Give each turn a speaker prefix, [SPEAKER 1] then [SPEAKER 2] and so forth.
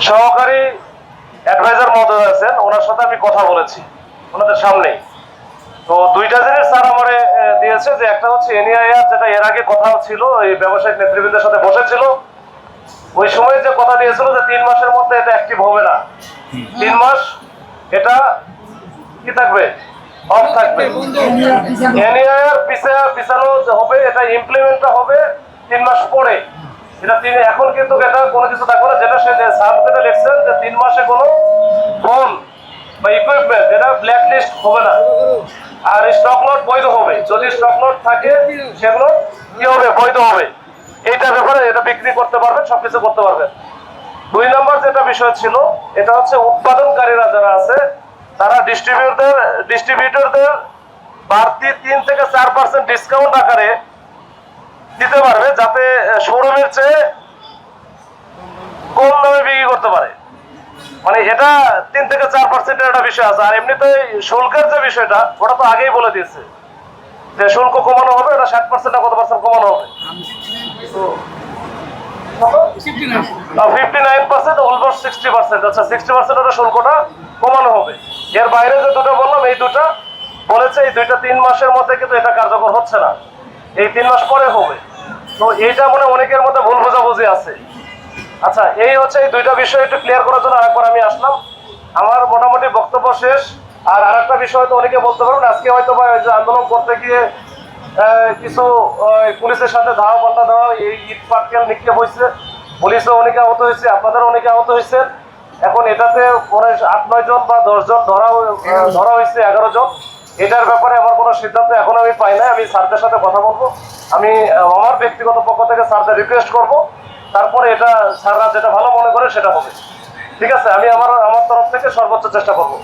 [SPEAKER 1] সহকারী অ্যাডভাইজার মহোদয় আছেন, ওনার সাথে আমি কথা বলেছি ওনাদের সামনেই। তো দুইটা জিনিস স্যার আমারে দিয়েছে, যে একটা হচ্ছে এনআইআর, যেটা এর আগে কথা ছিল এই ব্যবসায়িক নেতৃবৃন্দের সাথে বসেছিল, ওই সময় যে কথা দিয়েছিল যে 3 মাসের মধ্যে এটা অ্যাক্টিভ হবে না, 3 মাস এটা কি থাকবে, অফ থাকবে। এনআইআর পিছানো হবে, এটা ইমপ্লিমেন্টটা হবে 3 মাস পরে। এটা এখন কিন্তু এটা কোনো কিছু থাকবে না, যেটা সে সার্টিফিকেটে লিখছেন যে 3 মাসে কোনো ফোন বা ইকুইপমেন্ট এটা ব্ল্যাক লিস্ট হবে না, আর স্টক লট বৈধ হবে। যদি স্টক লট থাকে সেগুলো কি হবে, বৈধ হবে। এইটার ব্যাপারে এটা বিক্রি করতে পারবেন, সবকিছু করতে পারবেন। 2 নম্বর যেটা বিষয় ছিল, এটা হচ্ছে উৎপাদনকারীরা যারা আছে তারা ডিস্ট্রিবিউটরদের বাড়তি 3 থেকে 4% ডিসকাউন্ট আকারে দিতে পারবে, যাতে শোরুমের চেয়ে কম দামে বিক্রি করতে পারে। মানে এটা 3 থেকে 4% একটা বিষয় আছে। আর এমনিতে শুল্কের যে বিষয়টা, ওটা তো আগেই বলে দিয়েছে যে শুল্ক কমানো হবে, এটা 60% না কত পার্সেন্ট কমানো হবে, 59%, অলমোস্ট 60%। আচ্ছা, 60% ওটা শুল্কটা কমানো হবে। এর বাইরে যে দুটো বললাম, এই দুটা বলেছে এই দুইটা 3 মাসের মধ্যে কিন্তু এটা কার্যকর হচ্ছে না, এই 3 মাস পরে হবে। তো এইটা মনে অনেকের মধ্যে ভুল বোঝাবুঝি আছে। আচ্ছা, এই হচ্ছে এই দুইটা বিষয় একটু ক্লিয়ার করার জন্য আরেকবার আমি আসলাম। আমার মোটামুটি বক্তব্য শেষ। আর আরেকটা বিষয় তো অনেকে বলতে পারবেন, আজকে হয়তো বা ওই যে আন্দোলন করতে গিয়ে কিছু পুলিশের সাথে ধাওয়া পাল্টা দেওয়া, এই ইট পাটকেল নিক্ষেপ হয়েছে, পুলিশও অনেকে আহত হয়েছে, আপনাদেরও অনেকে আহত হয়েছে। এখন এটাতে পরে 8-9 জন বা 10 জন ধরা হয়েছে, 11 জন। এটার ব্যাপারে আমার কোনো সিদ্ধান্ত এখন আমি পাই না। আমি স্যারদের সাথে কথা বলবো, আমি আমার ব্যক্তিগত পক্ষ থেকে স্যারদের রিকোয়েস্ট করব, তারপরে এটা স্যাররা যেটা ভালো মনে করে সেটা হবে। ঠিক আছে, আমি আমার তরফ থেকে সর্বোচ্চ চেষ্টা করবো।